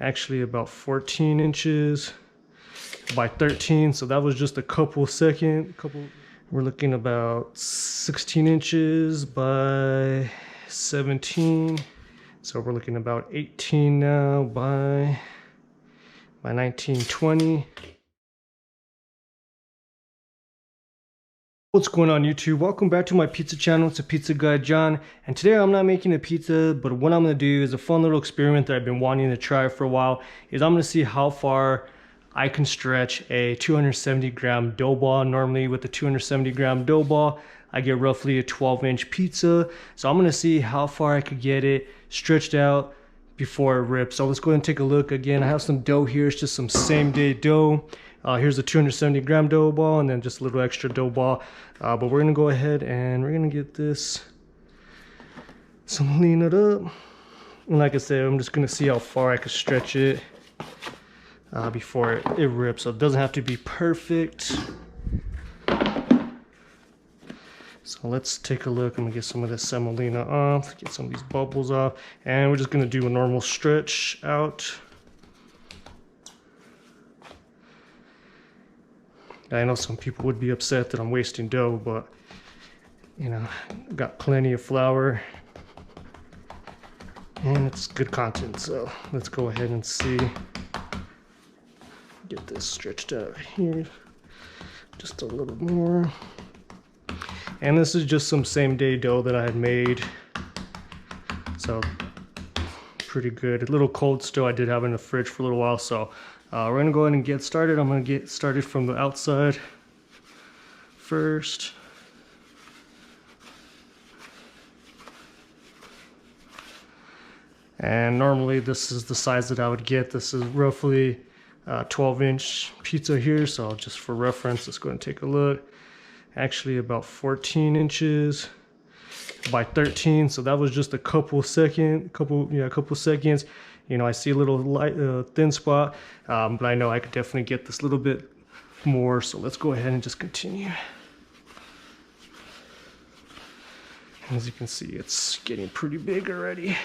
actually about 14 inches by 13. So that was just a couple. We're looking about 16 inches by 17. So we're looking about 18 now by 19, 20. What's going on YouTube? Welcome back to my pizza channel. It's a pizza guy John, and today I'm not making a pizza, but what I'm going to do is a fun little experiment that I've been wanting to try for a while. Is I'm going to see how far I can stretch a 270 gram dough ball. Normally with a 270 gram dough ball I get roughly a 12-inch pizza, so I'm going to see how far I could get it stretched out before it rips. So let's go ahead and take a look. Again, I have some dough here. It's just some same day dough. Here's a 270 gram dough ball and then just a little extra dough ball. But we're gonna go ahead and we're gonna get this semolina up. And like I said, I'm just gonna see how far I can stretch it before it rips. So it doesn't have to be perfect. So let's take a look. I'm gonna get some of this semolina off, get some of these bubbles off, and we're just gonna do a normal stretch out. I know some people would be upset that I'm wasting dough, but you know, got plenty of flour and it's good content. So let's go ahead and see. Get this stretched out here just a little more. And this is just some same day dough that I had made, so pretty good. A little cold still. I did have it in the fridge for a little while, so we're gonna go ahead and get started. I'm gonna get started from the outside first. And normally this is the size that I would get. This is roughly 12-inch pizza here, so just for reference, let's go ahead and take a look. Actually about 14 inches by 13. So that was just a couple seconds. You know, I see a little light, thin spot, but I know I could definitely get this little bit more. So let's go ahead and just continue. As you can see, it's getting pretty big already.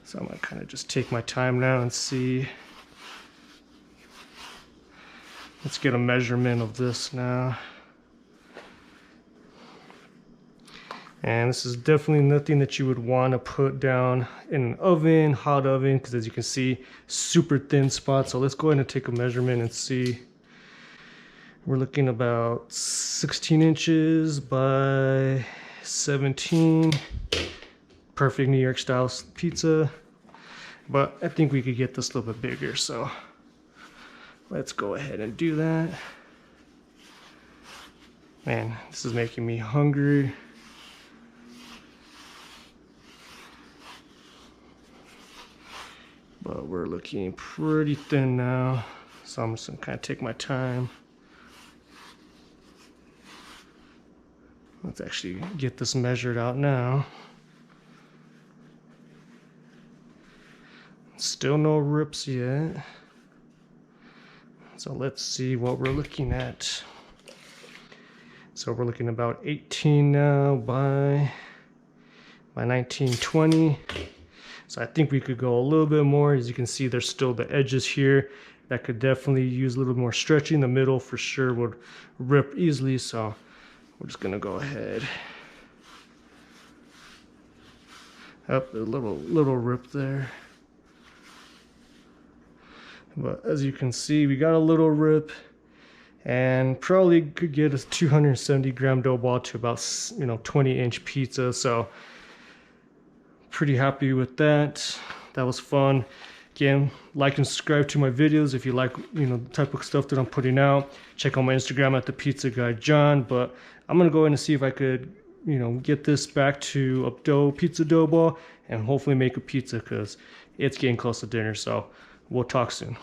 So I'm gonna kind of just take my time now and see. Let's get a measurement of this now. And this is definitely nothing that you would want to put down in an oven, hot oven, because as you can see, super thin spot. So let's go ahead and take a measurement and see. We're looking about 16 inches by 17. Perfect New York style pizza. But I think we could get this a little bit bigger, so let's go ahead and do that. Man, this is making me hungry. But we're looking pretty thin now, so I'm just gonna kind of take my time. Let's actually get this measured out now. Still no rips yet. So let's see what we're looking at. So we're looking about 18 now by 19, 20. So I think we could go a little bit more. As you can see, there's still the edges here that could definitely use a little more stretching. The middle for sure would rip easily. So we're just gonna go ahead. Up a little rip there. But as you can see, we got a little rip, and probably could get a 270 gram dough ball to about 20-inch pizza. So pretty happy with that. That was fun. Again, like and subscribe to my videos if you like the type of stuff that I'm putting out. Check out my Instagram at the pizza guy John. But I'm gonna go in and see if I could get this back to a pizza dough ball and hopefully make a pizza, because it's getting close to dinner. So we'll talk soon.